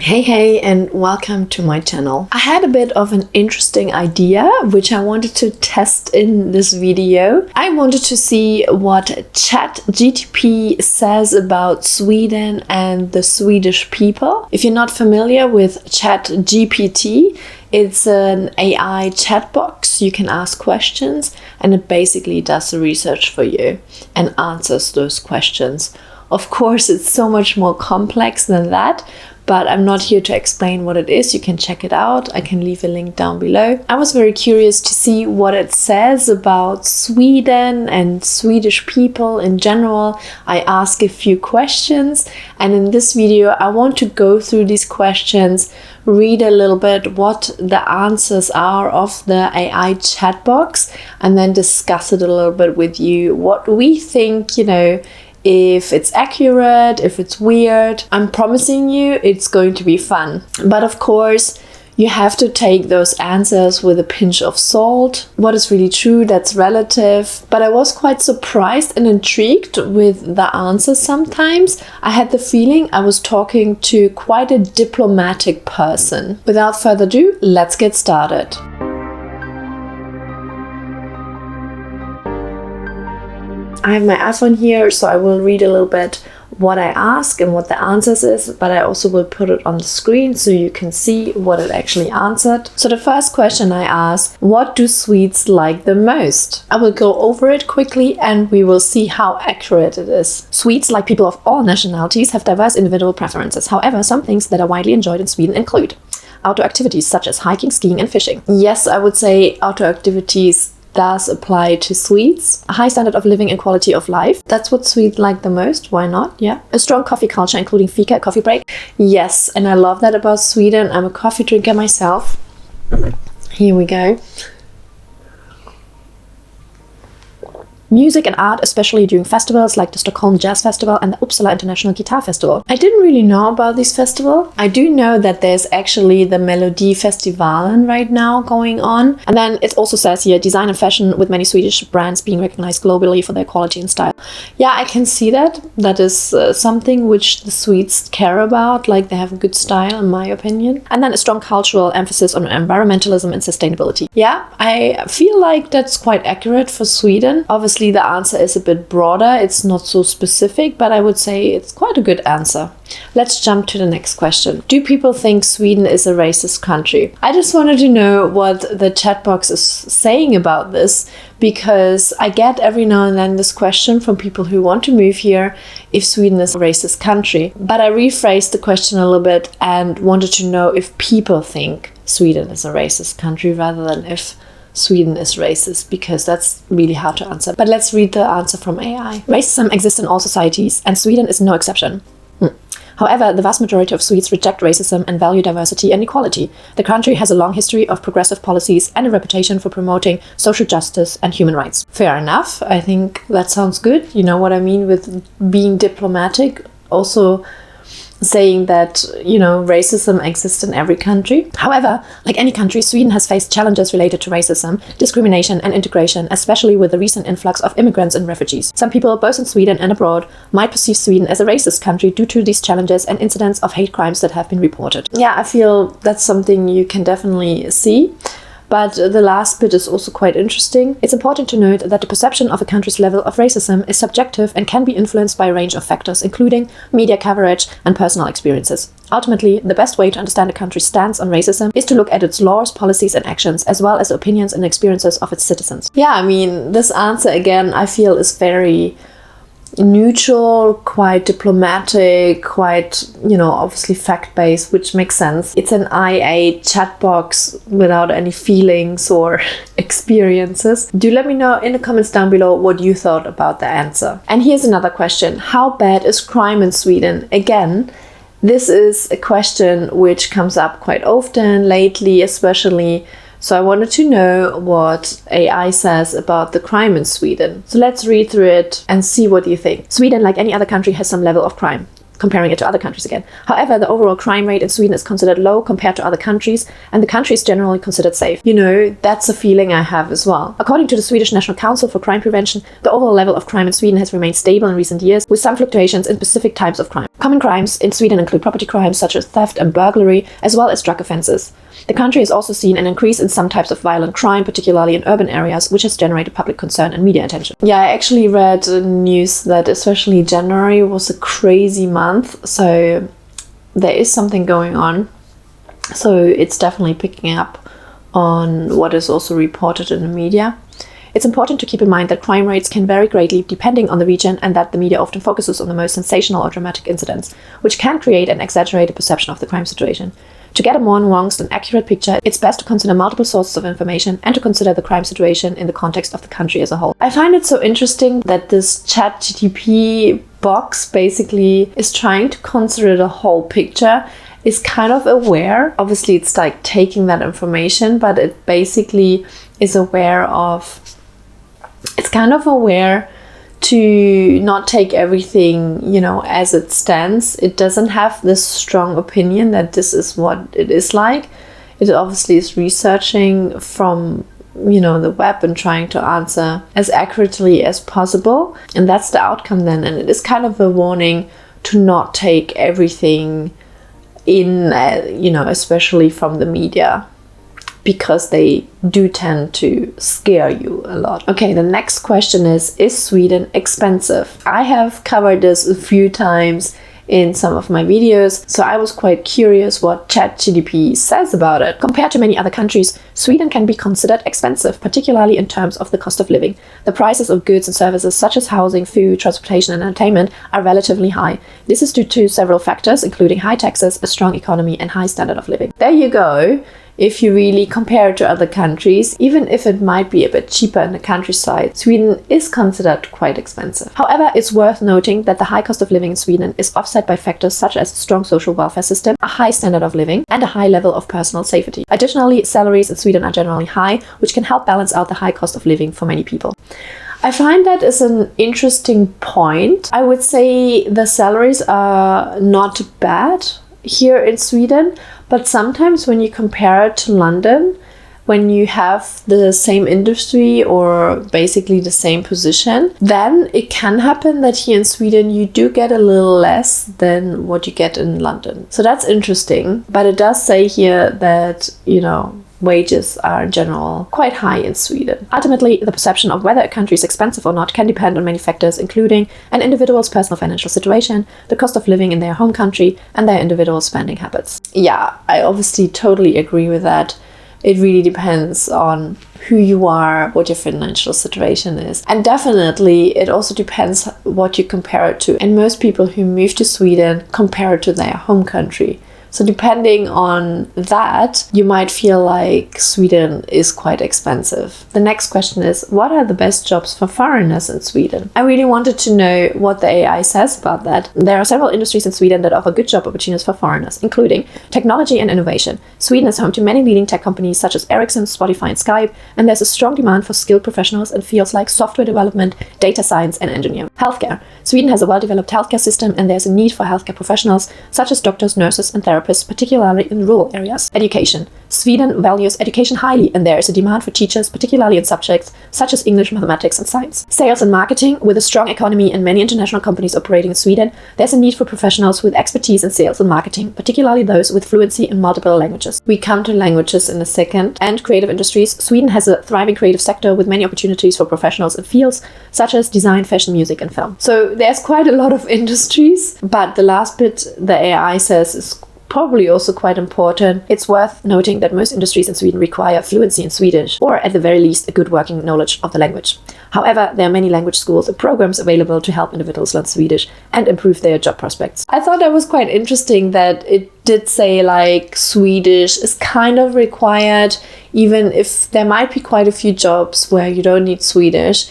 Hey, and welcome to my channel. I had a bit of an interesting idea which I wanted to test in this video. I wanted to see what Chat GPT says about Sweden and the Swedish people. If you're not familiar with Chat GPT, it's an AI chat box. You can ask questions and it basically does the research for you and answers those questions. Of course, it's so much more complex than that, but I'm not here to explain what it is. You can check it out. I can leave a link down below. I was very curious to see what it says about Sweden and Swedish people in general. I ask a few questions, and in this video I want to go through these questions, read a little bit what the answers are of the AI chat box, and then discuss it a little bit with you, what we think, if it's accurate, if it's weird. I'm promising you it's going to be fun. But of course, you have to take those answers with a pinch of salt. What is really true, that's relative. But I was quite surprised and intrigued with the answers sometimes. I had the feeling I was talking to quite a diplomatic person. Without further ado, let's get started. I have my iPhone here, so I will read a little bit what I ask and what the answers is, but I also will put it on the screen so you can see what it actually answered. So the first question I asked, what do Swedes like the most? I will go over it quickly and we will see how accurate it is. Swedes, like people of all nationalities, have diverse individual preferences. However, some things that are widely enjoyed in Sweden include outdoor activities such as hiking, skiing and fishing. Yes, I would say outdoor activities does apply to Swedes. A high standard of living and quality of life. That's what Swedes like the most. Why not? Yeah. A strong coffee culture, including fika, coffee break. Yes, and I love that about Sweden. I'm a coffee drinker myself. Here we go. Music and art, especially during festivals like the Stockholm Jazz Festival and the Uppsala International Guitar Festival. I didn't really know about this festival. I do know that there's actually the Melody Festivalen right now going on. And then it also says here, design and fashion, with many Swedish brands being recognized globally for their quality and style. Yeah, I can see that. That is something which the Swedes care about, like they have a good style in my opinion. And then a strong cultural emphasis on environmentalism and sustainability. Yeah, I feel like that's quite accurate for Sweden. Obviously, the answer is a bit broader, it's not so specific, but I would say it's quite a good answer. Let's jump to the next question. Do people think Sweden is a racist country? I just wanted to know what the chat box is saying about this, because I get every now and then this question from people who want to move here, if Sweden is a racist country. But I rephrased the question a little bit and wanted to know if people think Sweden is a racist country rather than if Sweden is racist, because that's really hard to answer. But let's read the answer from AI. Racism exists in all societies, and Sweden is no exception. However, the vast majority of Swedes reject racism and value diversity and equality. The country has a long history of progressive policies and a reputation for promoting social justice and human rights. Fair enough. I think that sounds good. You know what I mean with being diplomatic. Also saying that, racism exists in every country. However, like any country, Sweden has faced challenges related to racism, discrimination and integration, especially with the recent influx of immigrants and refugees. Some people, both in Sweden and abroad, might perceive Sweden as a racist country due to these challenges and incidents of hate crimes that have been reported. Yeah, I feel that's something you can definitely see. But the last bit is also quite interesting. It's important to note that the perception of a country's level of racism is subjective and can be influenced by a range of factors, including media coverage and personal experiences. Ultimately, the best way to understand a country's stance on racism is to look at its laws, policies and actions, as well as the opinions and experiences of its citizens. Yeah, I mean, this answer again, I feel is very neutral, quite diplomatic, quite, obviously fact-based, which makes sense. It's an IA chat box without any feelings or experiences. Do let me know in the comments down below what you thought about the answer. And here's another question. How bad is crime in Sweden? Again, this is a question which comes up quite often lately, especially. So I wanted to know what AI says about the crime in Sweden. So let's read through it and see what you think. Sweden, like any other country, has some level of crime. comparing it to other countries again. However, the overall crime rate in Sweden is considered low compared to other countries, and the country is generally considered safe. You know, that's a feeling I have as well. According to the Swedish National Council for Crime Prevention, the overall level of crime in Sweden has remained stable in recent years, with some fluctuations in specific types of crime. Common crimes in Sweden include property crimes such as theft and burglary, as well as drug offences. The country has also seen an increase in some types of violent crime, particularly in urban areas, which has generated public concern and media attention. Yeah, I actually read news that especially January was a crazy month, so there is something going on. So it's definitely picking up on what is also reported in the media. It's important to keep in mind that crime rates can vary greatly depending on the region, and that the media often focuses on the most sensational or dramatic incidents, which can create an exaggerated perception of the crime situation. To get a more nuanced and accurate picture, it's best to consider multiple sources of information and to consider the crime situation in the context of the country as a whole. I find it so interesting that this Chat GPT box basically is trying to consider the whole picture, is kind of aware. Obviously, it's like taking that information, but it basically is aware of, it's kind of aware to not take everything, you know, as it stands. It doesn't have this strong opinion that this is what it is like. It obviously is researching from, you know, the web and trying to answer as accurately as possible. And that's the outcome then. And it is kind of a warning to not take everything in, you know, especially from the media, because they do tend to scare you a lot. Okay, the next question is Sweden expensive? I have covered this a few times in some of my videos, so I was quite curious what ChatGPT says about it. Compared to many other countries, Sweden can be considered expensive, particularly in terms of the cost of living. The prices of goods and services such as housing, food, transportation and entertainment are relatively high. This is due to several factors, including high taxes, a strong economy and high standard of living. There you go. If you really compare it to other countries, even if it might be a bit cheaper in the countryside, Sweden is considered quite expensive. However, it's worth noting that the high cost of living in Sweden is offset by factors such as a strong social welfare system, a high standard of living, and a high level of personal safety. Additionally, salaries in Sweden are generally high, which can help balance out the high cost of living for many people. I find that is an interesting point. I would say the salaries are not bad here in Sweden, but sometimes when you compare it to London, when you have the same industry or basically the same position, then it can happen that here in Sweden you do get a little less than what you get in London. So that's interesting, but it does say here that, you know, wages are in general quite high in Sweden. Ultimately, the perception of whether a country is expensive or not can depend on many factors, including an individual's personal financial situation, the cost of living in their home country, and their individual spending habits. Yeah, I obviously totally agree with that. It really depends on who you are, what your financial situation is. And definitely, it also depends what you compare it to. And most people who move to Sweden compare it to their home country. So depending on that, you might feel like Sweden is quite expensive. The next question is, what are the best jobs for foreigners in Sweden? I really wanted to know what the AI says about that. There are several industries in Sweden that offer good job opportunities for foreigners, including technology and innovation. Sweden is home to many leading tech companies such as Ericsson, Spotify and Skype, and there's a strong demand for skilled professionals in fields like software development, data science and engineering. Healthcare. Sweden has a well-developed healthcare system and there's a need for healthcare professionals such as doctors, nurses and therapists, particularly in rural areas. Education. Sweden values education highly and there is a demand for teachers, particularly in subjects such as English, mathematics and science. Sales and marketing. With a strong economy and many international companies operating in Sweden, there's a need for professionals with expertise in sales and marketing, particularly those with fluency in multiple languages. We come to languages in a second. And creative industries. Sweden has a thriving creative sector with many opportunities for professionals in fields such as design, fashion, music and film. So there's quite a lot of industries, but the last bit the AI says is probably also quite important. It's worth noting that most industries in Sweden require fluency in Swedish, or at the very least a good working knowledge of the language. However, there are many language schools and programs available to help individuals learn Swedish and improve their job prospects. I thought that was quite interesting that it did say like Swedish is kind of required, even if there might be quite a few jobs where you don't need Swedish.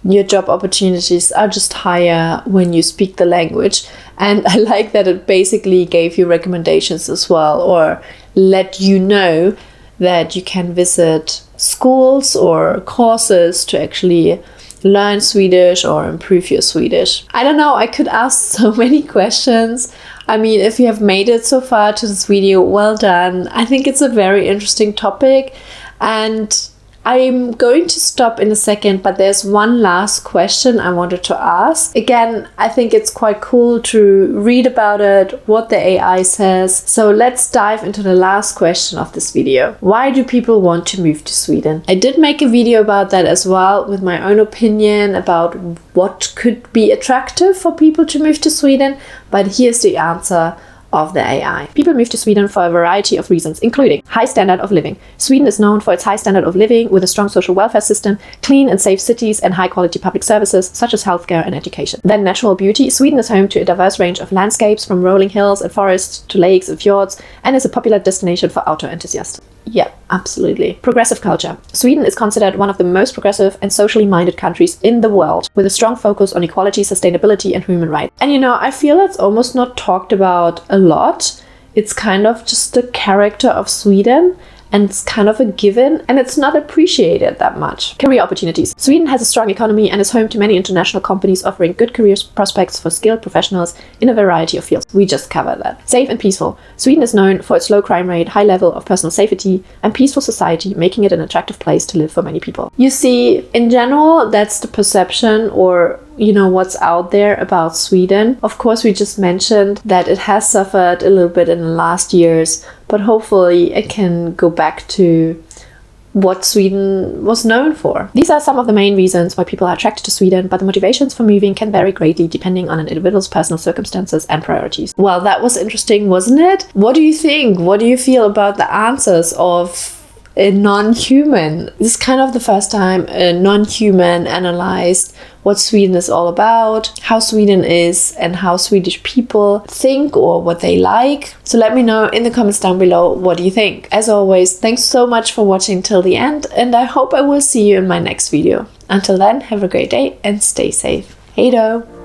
Your job opportunities are just higher when you speak the language. And I like that it basically gave you recommendations as well, or let you know that you can visit schools or courses to actually learn Swedish or improve your Swedish? I don't know, I could ask so many questions. I mean, if you have made it so far to this video, well done. I think it's a very interesting topic, and I'm going to stop in a second, but there's one last question I wanted to ask. Again, I think it's quite cool to read about it, what the AI says. So let's dive into the last question of this video. Why do people want to move to Sweden? I did make a video about that as well, with my own opinion about what could be attractive for people to move to Sweden, but here's the answer of the AI. People move to Sweden for a variety of reasons, including high standard of living. Sweden is known for its high standard of living, with a strong social welfare system, clean and safe cities, and high quality public services such as healthcare and education. Then natural beauty. Sweden is home to a diverse range of landscapes, from rolling hills and forests to lakes and fjords, and is a popular destination for outdoor enthusiasts. Yeah, absolutely. Progressive culture. Sweden is considered one of the most progressive and socially minded countries in the world, with a strong focus on equality, sustainability, and human rights. And you know, I feel that's almost not talked about a lot. It's kind of just the character of Sweden, and it's kind of a given, and it's not appreciated that much. Career opportunities. Sweden has a strong economy and is home to many international companies offering good career prospects for skilled professionals in a variety of fields. We just covered that. Safe and peaceful. Sweden is known for its low crime rate, high level of personal safety, and peaceful society, making it an attractive place to live for many people. You see, in general, that's the perception, or you know, what's out there about Sweden. Of course, we just mentioned that it has suffered a little bit in the last years, but hopefully it can go back to what Sweden was known for. These are some of the main reasons why people are attracted to Sweden, but the motivations for moving can vary greatly depending on an individual's personal circumstances and priorities. Well, that was interesting, wasn't it? What do you think? What do you feel about the answers of a non-human? This is kind of the first time a non-human analyzed what Sweden is all about, how Sweden is, and how Swedish people think or what they like. So let me know in the comments down below, what do you think? As always, thanks so much for watching till the end, and I hope I will see you in my next video. Until then, have a great day and stay safe. Hey do!